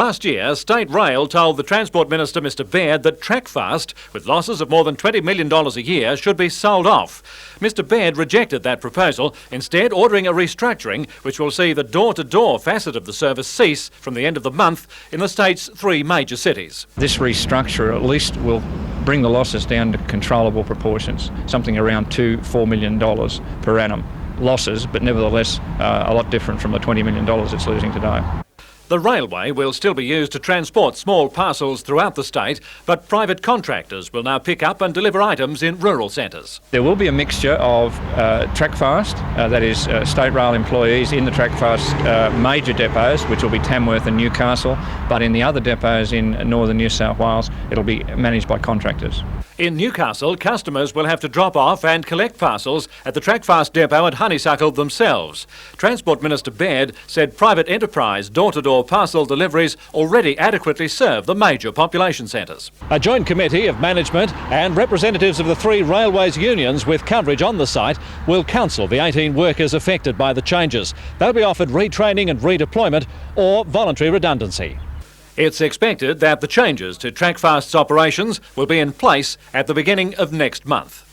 Last year, State Rail told the Transport Minister, Mr Baird, that Trackfast, with losses of more than $20 million a year, should be sold off. Mr Baird rejected that proposal, instead ordering a restructuring which will see the door-to-door facet of the service cease from the end of the month in the state's 3 major cities. This restructure at least will bring the losses down to controllable proportions, something around $2-4 million per annum. Losses, but nevertheless a lot different from the $20 million it's losing today. The railway will still be used to transport small parcels throughout the state, but private contractors will now pick up and deliver items in rural centres. There will be a mixture of Trackfast, that is State Rail employees in the Trackfast major depots, which will be Tamworth and Newcastle, but in the other depots in northern New South Wales, it'll be managed by contractors. In Newcastle, customers will have to drop off and collect parcels at the Trackfast depot at Honeysuckle themselves. Transport Minister Baird said private enterprise door-to-door parcel deliveries already adequately serve the major population centres. A joint committee of management and representatives of the 3 railways unions with coverage on the site will counsel the 18 workers affected by the changes. They'll be offered retraining and redeployment or voluntary redundancy. It's expected that the changes to Trackfast's operations will be in place at the beginning of next month.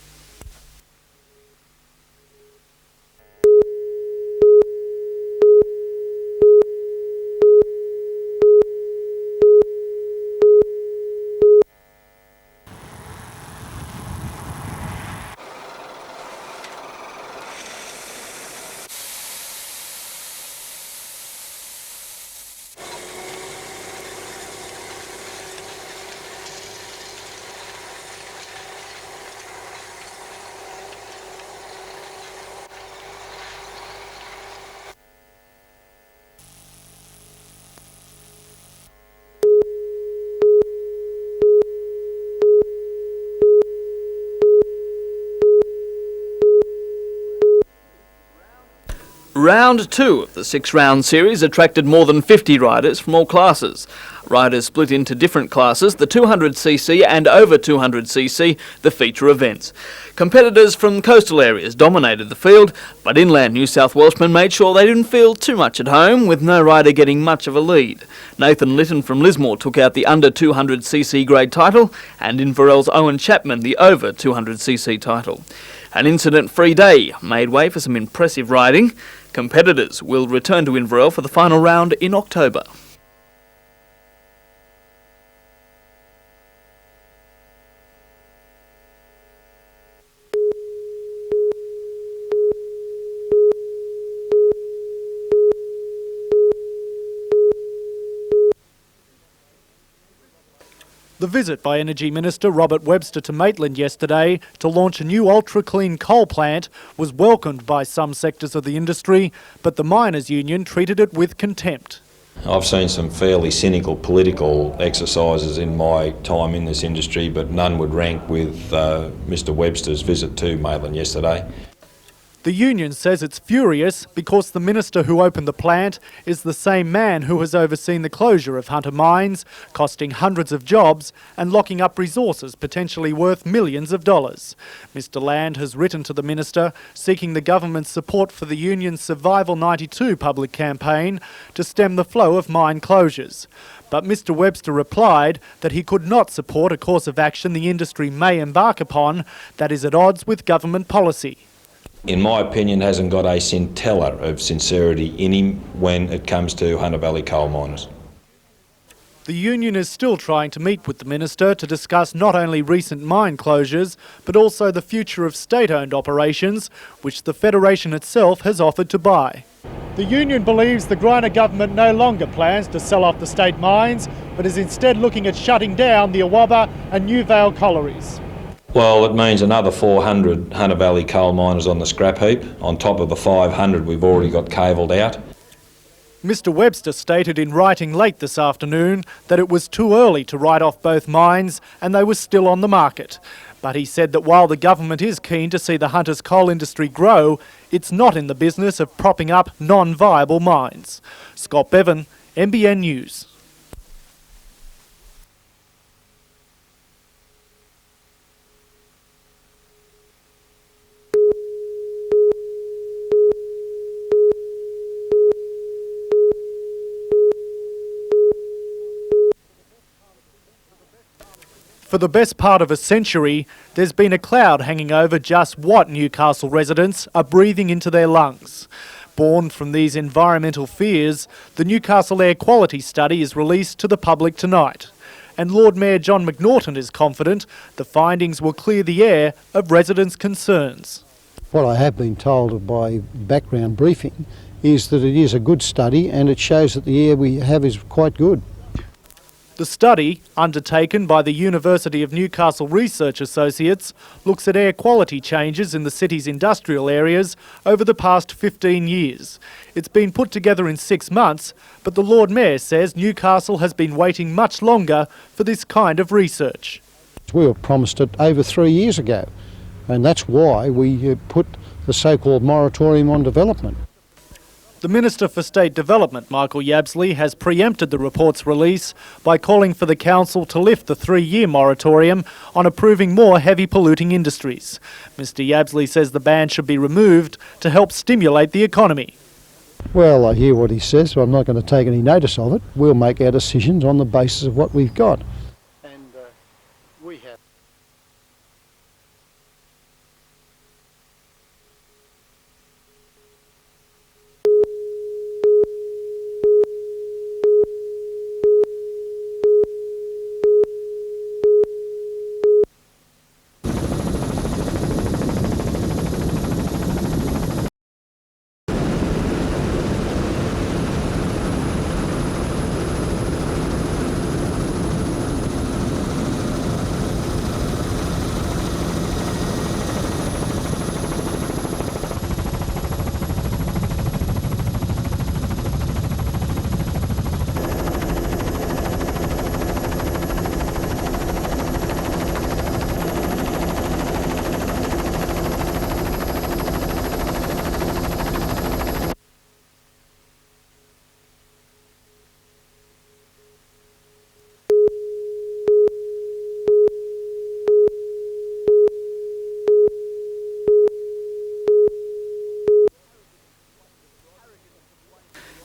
Round 2 of the 6-round series attracted more than 50 riders from all classes. Riders split into different classes, the 200cc and over 200cc, the feature events. Competitors from coastal areas dominated the field, but inland New South Welshmen made sure they didn't feel too much at home, with no rider getting much of a lead. Nathan Litton from Lismore took out the under 200cc grade title, and Inverell's Owen Chapman the over 200cc title. An incident-free day made way for some impressive riding. Competitors will return to Inverell for the final round in October. The visit by Energy Minister Robert Webster to Maitland yesterday to launch a new ultra-clean coal plant was welcomed by some sectors of the industry, but the miners' union treated it with contempt. I've seen some fairly cynical political exercises in my time in this industry, but none would rank with Mr Webster's visit to Maitland yesterday. The union says it's furious because the minister who opened the plant is the same man who has overseen the closure of Hunter Mines, costing hundreds of jobs and locking up resources potentially worth millions of dollars. Mr Land has written to the minister seeking the government's support for the union's Survival 92 public campaign to stem the flow of mine closures. But Mr Webster replied that he could not support a course of action the industry may embark upon that is at odds with government policy. In my opinion, hasn't got a scintilla of sincerity in him when it comes to Hunter Valley coal miners. The union is still trying to meet with the minister to discuss not only recent mine closures, but also the future of state-owned operations, which the Federation itself has offered to buy. The union believes the Greiner government no longer plans to sell off the state mines, but is instead looking at shutting down the Awabba and New Vale collieries. Well, it means another 400 Hunter Valley coal miners on the scrap heap, on top of the 500 we've already got cabled out. Mr Webster stated in writing late this afternoon that it was too early to write off both mines and they were still on the market. But he said that while the government is keen to see the Hunter's coal industry grow, it's not in the business of propping up non-viable mines. Scott Bevan, NBN News. For the best part of a century, there's been a cloud hanging over just what Newcastle residents are breathing into their lungs. Born from these environmental fears, the Newcastle Air Quality Study is released to the public tonight. And Lord Mayor John McNaughton is confident the findings will clear the air of residents' concerns. What I have been told by background briefing is that it is a good study and it shows that the air we have is quite good. The study, undertaken by the University of Newcastle Research Associates, looks at air quality changes in the city's industrial areas over the past 15 years. It's been put together in 6 months, but the Lord Mayor says Newcastle has been waiting much longer for this kind of research. We were promised it over 3 years ago, and that's why we put the so-called moratorium on development. The Minister for State Development, Michael Yabsley, has preempted the report's release by calling for the council to lift the 3-year moratorium on approving more heavy polluting industries. Mr Yabsley says the ban should be removed to help stimulate the economy. Well, I hear what he says, but I'm not going to take any notice of it. We'll make our decisions on the basis of what we've got. And we have.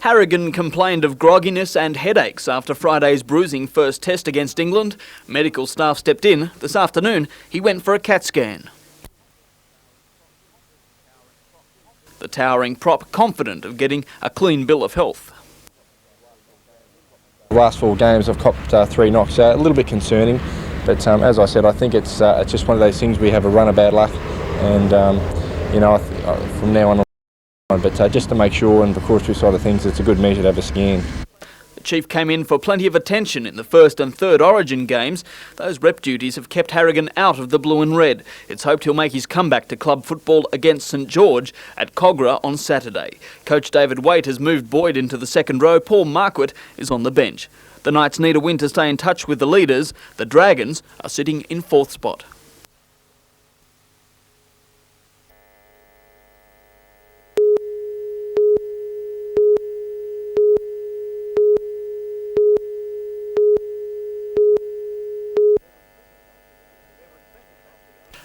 Harrigan complained of grogginess and headaches after Friday's bruising first test against England. Medical staff stepped in. This afternoon, he went for a CAT scan. The towering prop confident of getting a clean bill of health. The last 4 games I've copped 3 knocks, a little bit concerning, but as I said, I think it's just one of those things we have a run of bad luck, and from now on. But just to make sure, and precautionary side of things, it's a good measure to have a scan. The Chief came in for plenty of attention in the first and third Origin games. Those rep duties have kept Harrigan out of the blue and red. It's hoped he'll make his comeback to club football against St George at Cogra on Saturday. Coach David Waite has moved Boyd into the second row. Paul Marquardt is on the bench. The Knights need a win to stay in touch with the leaders. The Dragons are sitting in 4th spot.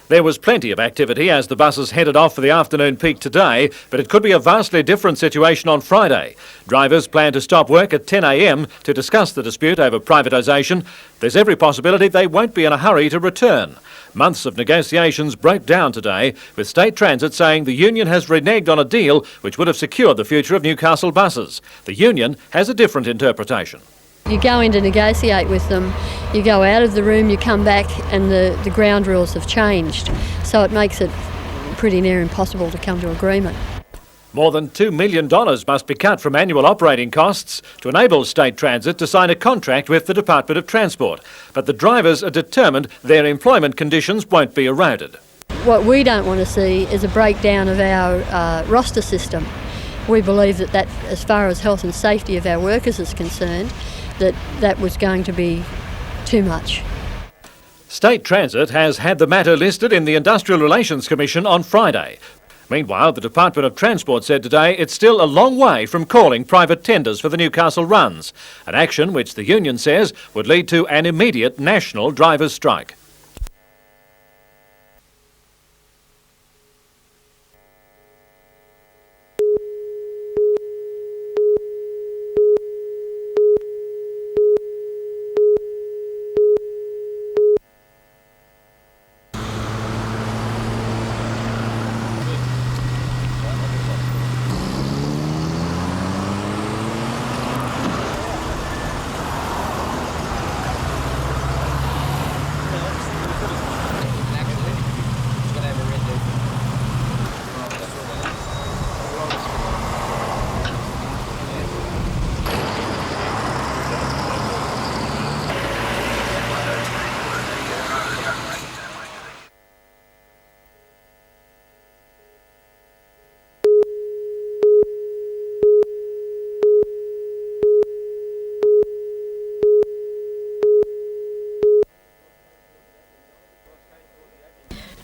There was plenty of activity as the buses headed off for the afternoon peak today, but it could be a vastly different situation on Friday. Drivers plan to stop work at 10 a.m. to discuss the dispute over privatisation. There's every possibility they won't be in a hurry to return. Months of negotiations broke down today, with State Transit saying the union has reneged on a deal which would have secured the future of Newcastle buses. The union has a different interpretation. You go in to negotiate with them, you go out of the room, you come back and the ground rules have changed. So it makes it pretty near impossible to come to agreement. More than $2 million must be cut from annual operating costs to enable State Transit to sign a contract with the Department of Transport. But the drivers are determined their employment conditions won't be eroded. What we don't want to see is a breakdown of our roster system. We believe that as far as health and safety of our workers is concerned, that was going to be too much. State Transit has had the matter listed in the Industrial Relations Commission on Friday. Meanwhile, the Department of Transport said today it's still a long way from calling private tenders for the Newcastle runs, an action which the union says would lead to an immediate national drivers' strike.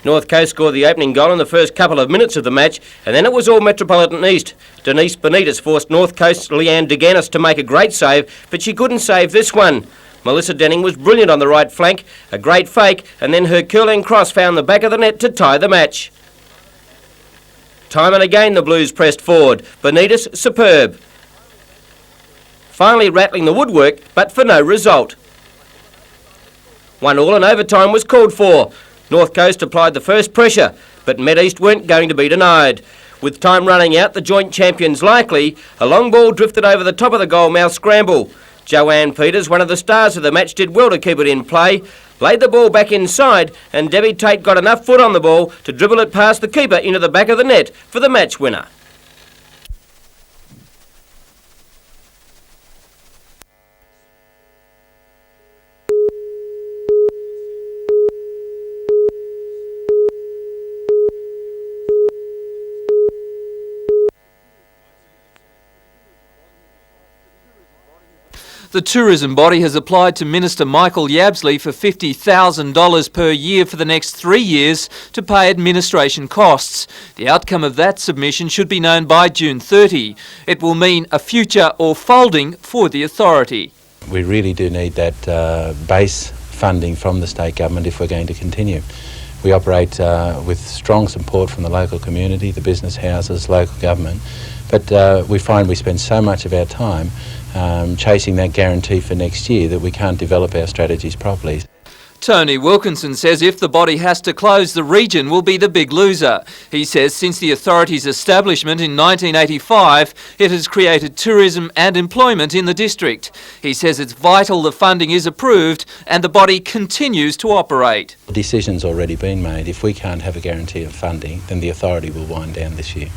North Coast scored the opening goal in the first couple of minutes of the match, and then it was all Metropolitan East. Denise Benitez forced North Coast's Leanne DeGanis to make a great save, but she couldn't save this one. Melissa Denning was brilliant on the right flank, a great fake, and then her curling cross found the back of the net to tie the match. Time and again the Blues pressed forward. Benitez superb. Finally rattling the woodwork, but for no result. 1-1 and overtime was called for. North Coast applied the first pressure, but Met East weren't going to be denied. With time running out, the joint champions likely, a long ball drifted over the top of the goalmouth scramble. Joanne Peters, one of the stars of the match, did well to keep it in play, laid the ball back inside, and Debbie Tate got enough foot on the ball to dribble it past the keeper into the back of the net for the match winner. The tourism body has applied to Minister Michael Yabsley for $50,000 per year for the next 3 years to pay administration costs. The outcome of that submission should be known by June 30. It will mean a future or folding for the authority. We really do need that base funding from the state government if we're going to continue. We operate with strong support from the local community, the business houses, local government, but we find we spend so much of our time chasing that guarantee for next year that we can't develop our strategies properly. Tony Wilkinson says if the body has to close, the region will be the big loser. He says since the authority's establishment in 1985, it has created tourism and employment in the district. He says it's vital the funding is approved and the body continues to operate. The decision's already been made. If we can't have a guarantee of funding, then the authority will wind down this year.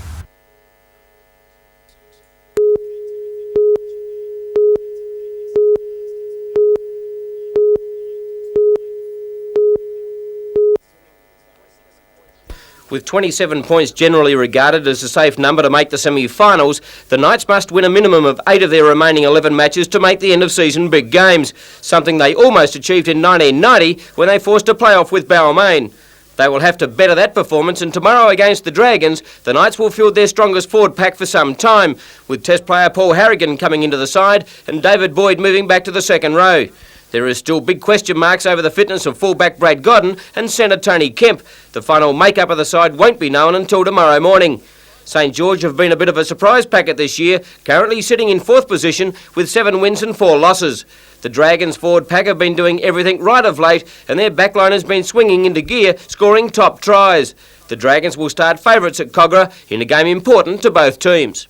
With 27 points generally regarded as a safe number to make the semi-finals, the Knights must win a minimum of 8 of their remaining 11 matches to make the end-of-season big games, something they almost achieved in 1990 when they forced a playoff with Balmain. They will have to better that performance, and tomorrow against the Dragons, the Knights will field their strongest forward pack for some time, with Test player Paul Harrigan coming into the side and David Boyd moving back to the second row. There is still big question marks over the fitness of fullback Brad Godden and centre Tony Kemp. The final make-up of the side won't be known until tomorrow morning. St George have been a bit of a surprise packet this year, currently sitting in 4th position with 7 wins and 4 losses. The Dragons forward pack have been doing everything right of late, and their backline has been swinging into gear, scoring top tries. The Dragons will start favourites at Cogra in a game important to both teams.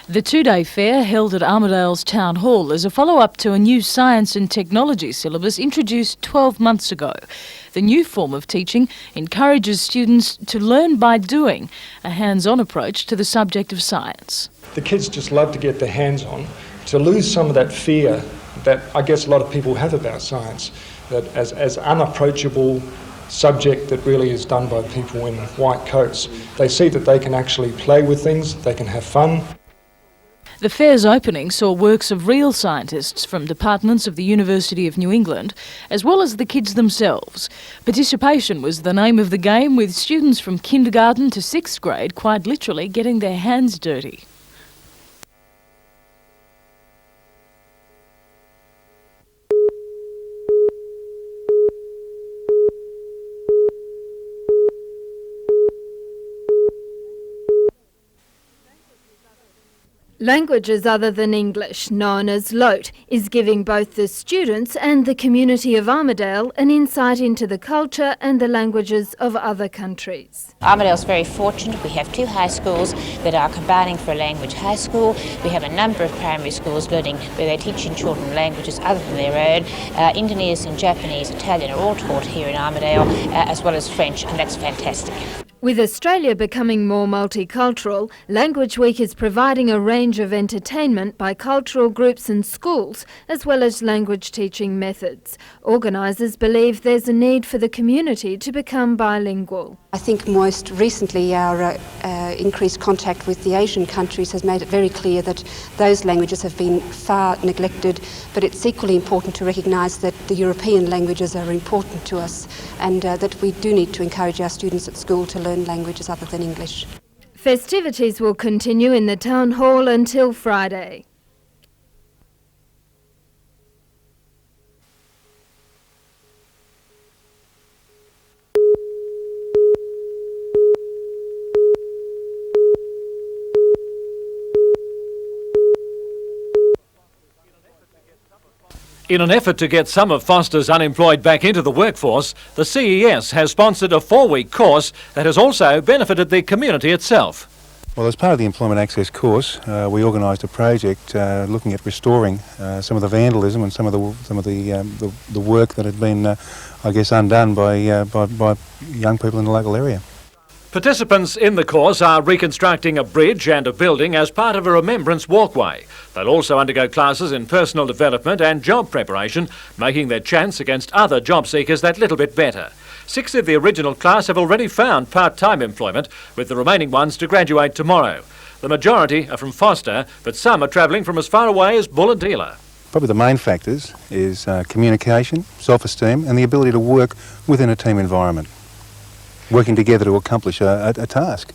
The 2-day fair held at Armidale's Town Hall is a follow-up to a new science and technology syllabus introduced 12 months ago. The new form of teaching encourages students to learn by doing, a hands-on approach to the subject of science. The kids just love to get their hands on, to lose some of that fear that I guess a lot of people have about science, that as unapproachable subject that really is done by people in white coats. They see that they can actually play with things, they can have fun. The fair's opening saw works of real scientists from departments of the University of New England, as well as the kids themselves. Participation was the name of the game, with students from kindergarten to 6th grade quite literally getting their hands dirty. Languages other than English, known as LOTE, is giving both the students and the community of Armidale an insight into the culture and the languages of other countries. Armidale's very fortunate. We have 2 high schools that are combining for a language high school. We have a number of primary schools learning where they're teaching children languages other than their own. Indonesian, Japanese, Italian are all taught here in Armidale, as well as French, and that's fantastic. With Australia becoming more multicultural, Language Week is providing a range of entertainment by cultural groups and schools, as well as language teaching methods. Organisers believe there's a need for the community to become bilingual. I think most recently our increased contact with the Asian countries has made it very clear that those languages have been far neglected, but it's equally important to recognise that the European languages are important to us and that we do need to encourage our students at school to learn languages other than English. Festivities will continue in the Town Hall until Friday. In an effort to get some of Foster's unemployed back into the workforce, the CES has sponsored a 4-week course that has also benefited the community itself. Well, as part of the Employment Access course, we organised a project looking at restoring some of the vandalism and some of the work that had been, I guess, undone by young people in the local area. Participants in the course are reconstructing a bridge and a building as part of a remembrance walkway. They'll also undergo classes in personal development and job preparation, making their chance against other job seekers that little bit better. 6 of the original class have already found part-time employment, with the remaining ones to graduate tomorrow. The majority are from Foster, but some are travelling from as far away as Bulahdelah. Probably the main factors is communication, self-esteem and the ability to work within a team environment, working together to accomplish a task.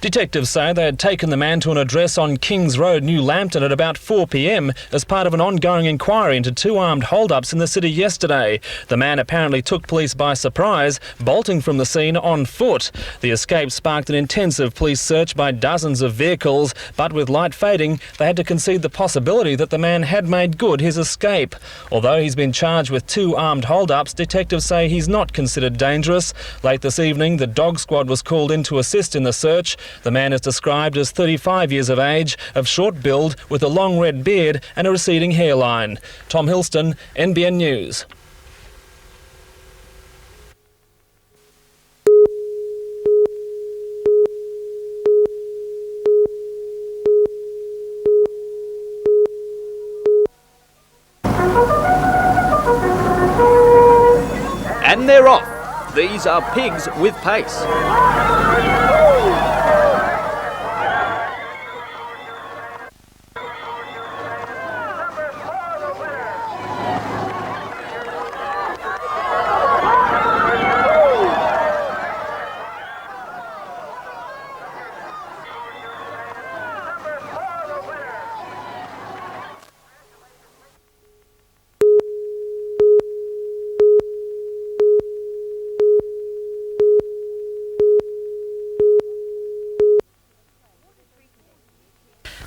Detectives say they had taken the man to an address on Kings Road, New Lambton at about 4 p.m. as part of an ongoing inquiry into 2 armed hold-ups in the city yesterday. The man apparently took police by surprise, bolting from the scene on foot. The escape sparked an intensive police search by dozens of vehicles, but with light fading, they had to concede the possibility that the man had made good his escape. Although he's been charged with 2 armed hold-ups, detectives say he's not considered dangerous. Late this evening, the dog squad was called in to assist in the search. The man is described as 35 years of age, of short build, with a long red beard and a receding hairline. Tom Hilston, NBN News. And they're off. These are pigs with pace.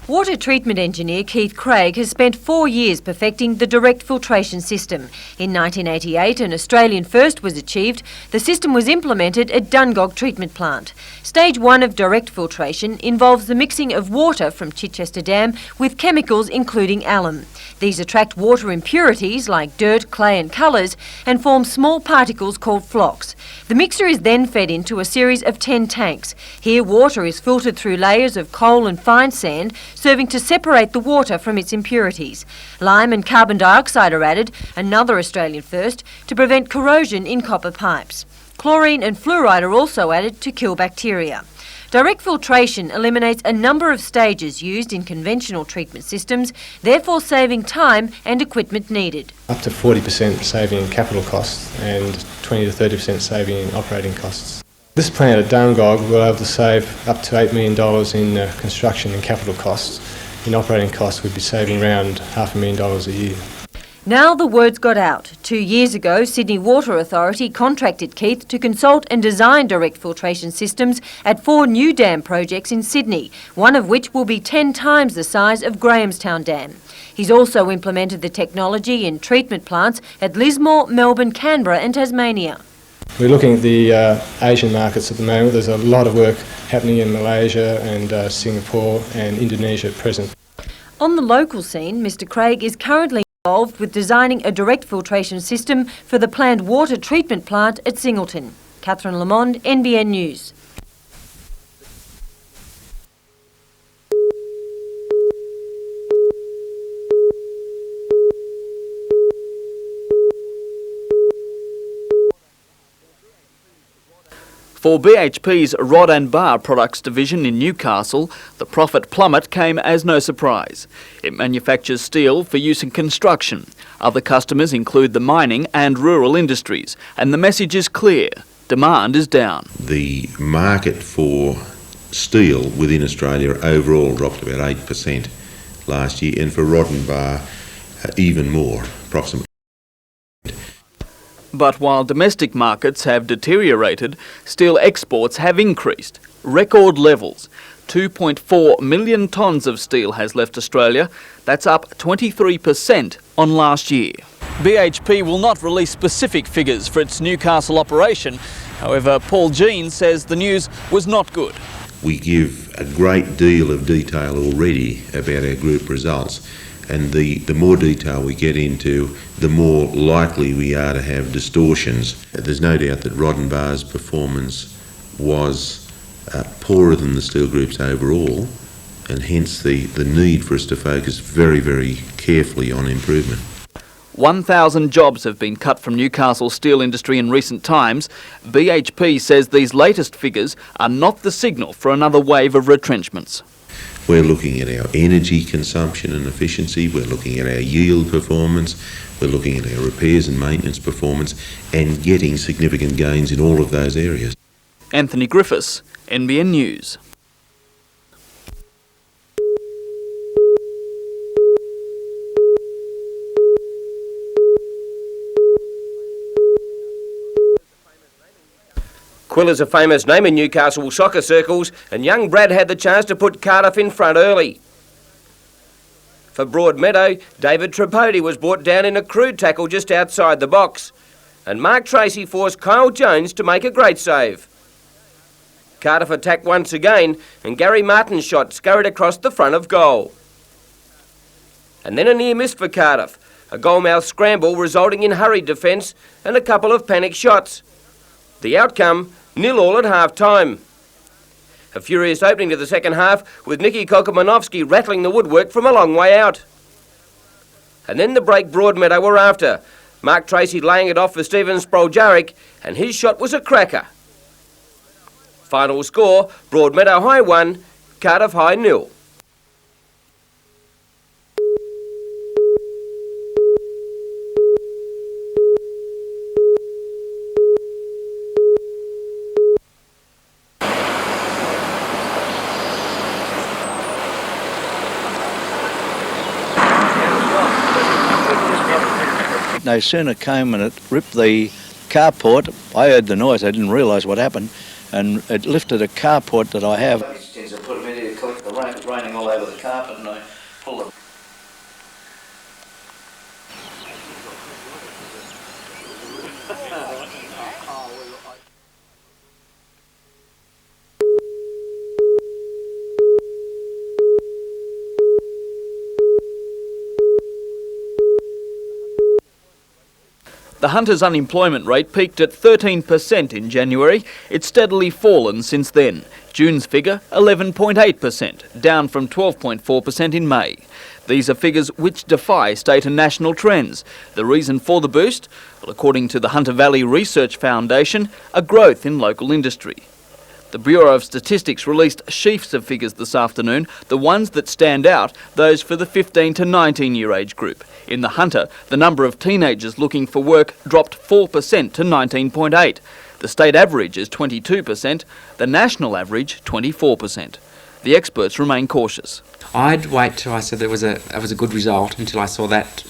Water treatment engineer Keith Craig has spent 4 years perfecting the direct filtration system. In 1988, an Australian first was achieved. The system was implemented at Dungog Treatment Plant. Stage 1 of direct filtration involves the mixing of water from Chichester Dam with chemicals including alum. These attract water impurities like dirt, clay and colours and form small particles called flocks. The mixture is then fed into a series of 10 tanks. Here water is filtered through layers of coal and fine sand serving to separate the water from its impurities. Lime and carbon dioxide are added, another Australian first, to prevent corrosion in copper pipes. Chlorine and fluoride are also added to kill bacteria. Direct filtration eliminates a number of stages used in conventional treatment systems, therefore saving time and equipment needed. Up to 40% saving in capital costs and 20 to 30% saving in operating costs. This plant at Dungog will be able to save up to $8 million in construction and capital costs. In operating costs, we'd be saving around $500,000 a year. Now the word's got out. 2 years ago, Sydney Water Authority contracted Keith to consult and design direct filtration systems at 4 new dam projects in Sydney, one of which will be 10 times the size of Grahamstown Dam. He's also implemented the technology in treatment plants at Lismore, Melbourne, Canberra and Tasmania. We're looking at the Asian markets at the moment. There's a lot of work happening in Malaysia and Singapore and Indonesia at present. On the local scene, Mr Craig is currently involved with designing a direct filtration system for the planned water treatment plant at Singleton. Catherine Lamond, NBN News. For BHP's Rod and Bar Products division in Newcastle, the profit plummet came as no surprise. It manufactures steel for use in construction. Other customers include the mining and rural industries, and the message is clear: demand is down. The market for steel within Australia overall dropped about 8% last year, and for Rod and Bar even more, approximately. But while domestic markets have deteriorated, steel exports have increased. Record levels. 2.4 million tonnes of steel has left Australia. That's up 23% on last year. BHP will not release specific figures for its Newcastle operation. However, Paul Jean says the news was not good. We give a great deal of detail already about our group results, and the more detail we get into, the more likely we are to have distortions. There's no doubt that Rod and Bar's performance was poorer than the steel groups overall, and hence the need for us to focus very, very carefully on improvement. 1,000 jobs have been cut from Newcastle's steel industry in recent times. BHP says these latest figures are not the signal for another wave of retrenchments. We're looking at our energy consumption and efficiency, we're looking at our yield performance, we're looking at our repairs and maintenance performance, and getting significant gains in all of those areas. Anthony Griffiths, NBN News. Quill is a famous name in Newcastle soccer circles, and young Brad had the chance to put Cardiff in front early. For Broadmeadow, David Tripodi was brought down in a crude tackle just outside the box, and Mark Tracy forced Kyle Jones to make a great save. Cardiff attacked once again, and Gary Martin's shot scurried across the front of goal. And then a near miss for Cardiff, a goalmouth scramble resulting in hurried defence and a couple of panic shots. The outcome, 0-0 at half-time. A furious opening to the second half, with Nicky Kokomanovsky rattling the woodwork from a long way out. And then the break Broadmeadow were after, Mark Tracy laying it off for Stephen Sproljaric, and his shot was a cracker. Final score, Broadmeadow High 1, Cardiff High 0. No sooner came and it ripped the carport. I heard the noise, I didn't realise what happened, and it lifted a carport that I have. I put them in here to collect the rain. It was raining all over the carpet, and I pulled it. The Hunters' unemployment rate peaked at 13% in January. It's steadily fallen since then. June's figure, 11.8%, down from 12.4% in May. These are figures which defy state and national trends. The reason for the boost? Well, according to the Hunter Valley Research Foundation, a growth in local industry. The Bureau of Statistics released sheafs of figures this afternoon, the ones that stand out, those for the 15 to 19-year age group. In the Hunter, the number of teenagers looking for work dropped 4% to 19.8. The state average is 22%, the national average 24%. The experts remain cautious. I'd wait till I said that was a good result until I saw that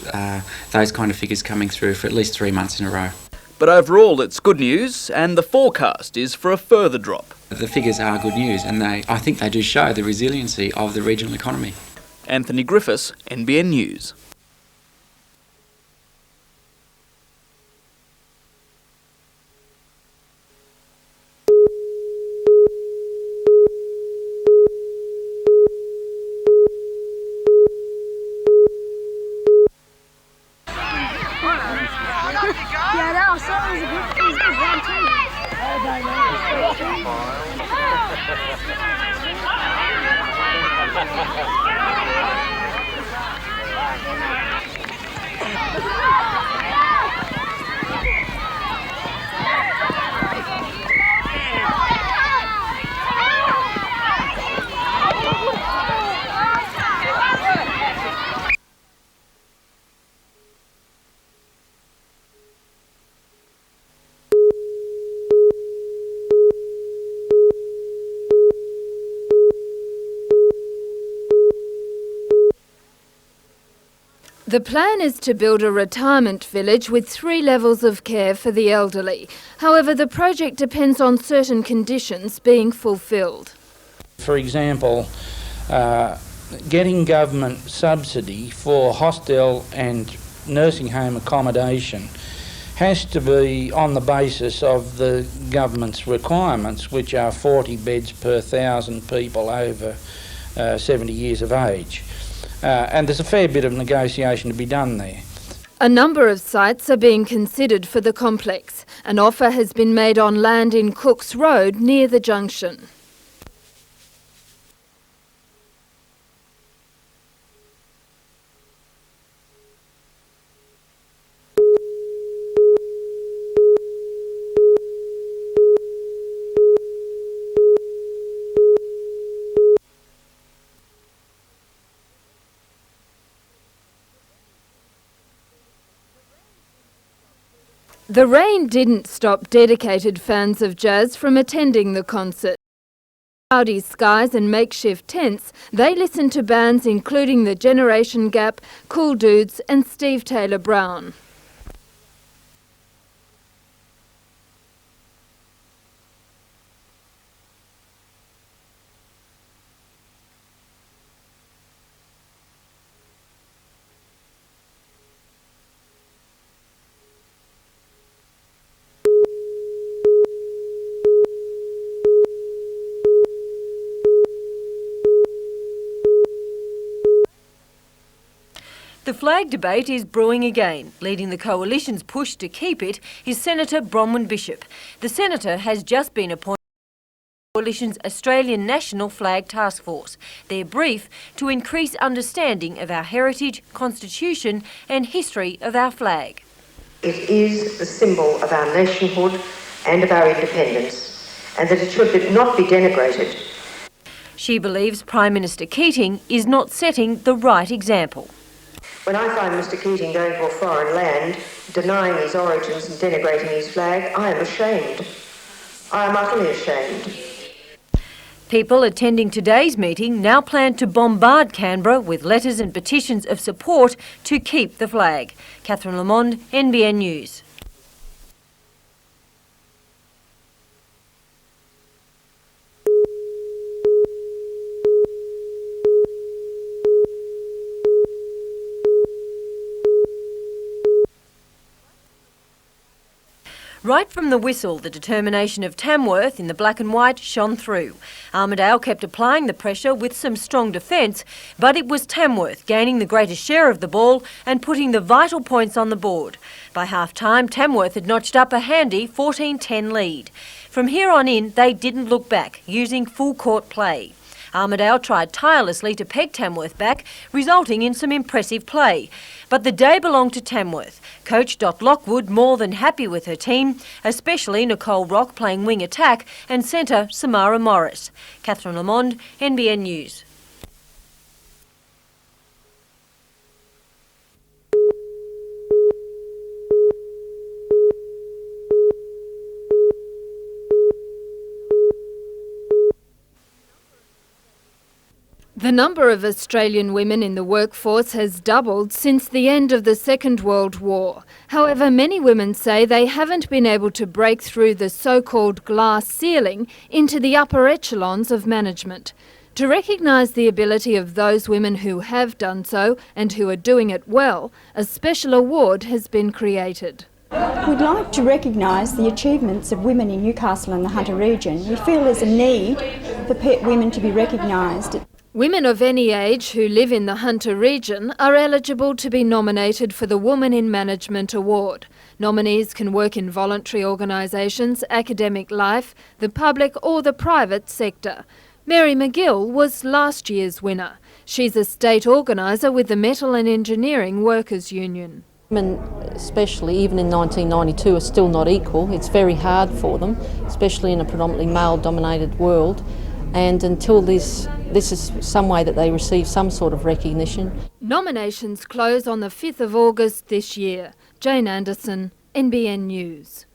those kind of figures coming through for at least 3 months in a row. But overall, it's good news, and the forecast is for a further drop. The figures are good news, and I think they do show the resiliency of the regional economy. Anthony Griffiths, NBN News. Yeah, that was a good round too. The plan is to build a retirement village with 3 levels of care for the elderly. However, the project depends on certain conditions being fulfilled. For example, getting government subsidy for hostel and nursing home accommodation has to be on the basis of the government's requirements, which are 40 beds per 1,000 people over 70 years of age. And there's a fair bit of negotiation to be done there. A number of sites are being considered for the complex. An offer has been made on land in Cook's Road near the junction. The rain didn't stop dedicated fans of jazz from attending the concert. Cloudy skies and makeshift tents, they listened to bands including the Generation Gap, Cool Dudes and Steve Taylor Brown. The flag debate is brewing again. Leading the coalition's push to keep it is Senator Bronwyn Bishop. The senator has just been appointed to the coalition's Australian National Flag Task Force. Their brief to increase understanding of our heritage, constitution and history of our flag. It is the symbol of our nationhood and of our independence, and that it should not be denigrated. She believes Prime Minister Keating is not setting the right example. When I find Mr Keating going to a foreign land, denying his origins and denigrating his flag, I am ashamed. I am utterly ashamed. People attending today's meeting now plan to bombard Canberra with letters and petitions of support to keep the flag. Catherine Lamond, NBN News. Right from the whistle, the determination of Tamworth in the black and white shone through. Armidale kept applying the pressure with some strong defence, but it was Tamworth gaining the greater share of the ball and putting the vital points on the board. By half-time, Tamworth had notched up a handy 14-10 lead. From here on in, they didn't look back, using full-court play. Armidale tried tirelessly to peg Tamworth back, resulting in some impressive play. But the day belonged to Tamworth. Coach Dot Lockwood more than happy with her team, especially Nicole Rock playing wing attack and centre Samara Morris. Catherine Lamond, NBN News. The number of Australian women in the workforce has doubled since the end of the Second World War. However, many women say they haven't been able to break through the so-called glass ceiling into the upper echelons of management. To recognise the ability of those women who have done so and who are doing it well, a special award has been created. We'd like to recognise the achievements of women in Newcastle and the Hunter region. We feel there's a need for women to be recognised. Women of any age who live in the Hunter region are eligible to be nominated for the Woman in Management Award. Nominees can work in voluntary organisations, academic life, the public or the private sector. Mary McGill was last year's winner. She's a state organiser with the Metal and Engineering Workers Union. Women, especially even in 1992, are still not equal. It's very hard for them, especially in a predominantly male-dominated world. And until this is some way that they receive some sort of recognition. Nominations close on the 5th of August this year. Jane Anderson, NBN News.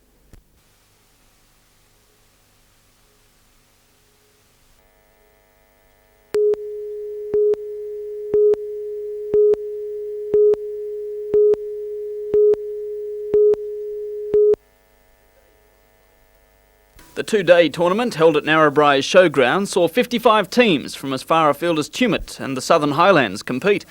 The two-day tournament held at Narrabri Showground saw 55 teams from as far afield as Tumut and the Southern Highlands compete.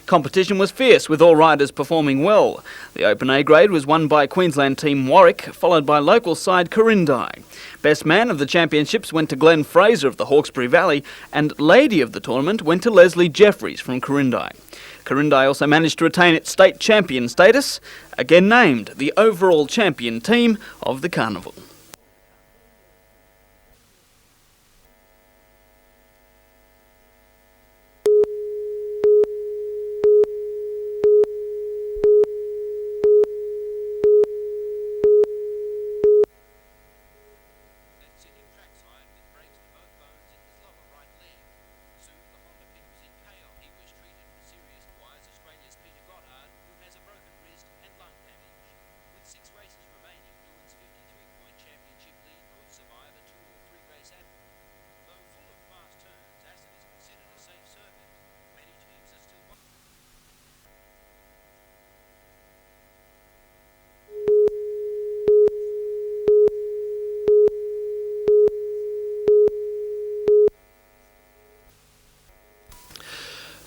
Competition was fierce, with all riders performing well. The Open A grade was won by Queensland team Warwick, followed by local side Corindai. Best man of the championships went to Glenn Fraser of the Hawkesbury Valley, and lady of the tournament went to Leslie Jeffries from Corindai. Corindai also managed to retain its state champion status, again named the overall champion team of the carnival.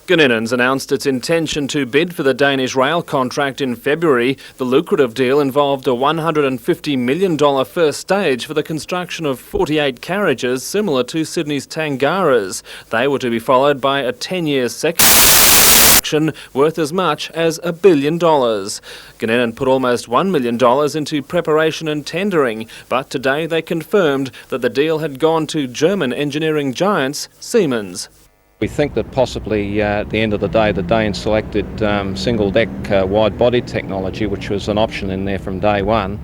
Gninins announced its intention to bid for the Danish rail contract in February. The lucrative deal involved a $150 million first stage for the construction of 48 carriages similar to Sydney's Tangaras. They were to be followed by a 10-year second worth as much as $1 billion. Gninen put almost $1 million into preparation and tendering, but today they confirmed that the deal had gone to German engineering giants Siemens. We think that possibly at the end of the day the Danes selected single-deck wide-body technology, which was an option in there from day one.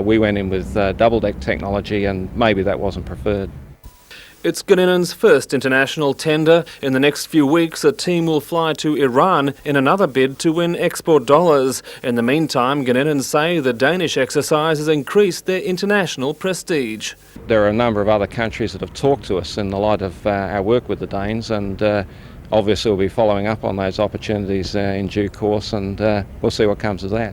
We went in with double-deck technology, and maybe that wasn't preferred. It's Gninen's first international tender. In the next few weeks, a team will fly to Iran in another bid to win export dollars. In the meantime, Gninen say the Danish exercise has increased their international prestige. There are a number of other countries that have talked to us in the light of our work with the Danes, and obviously we'll be following up on those opportunities in due course, and we'll see what comes of that.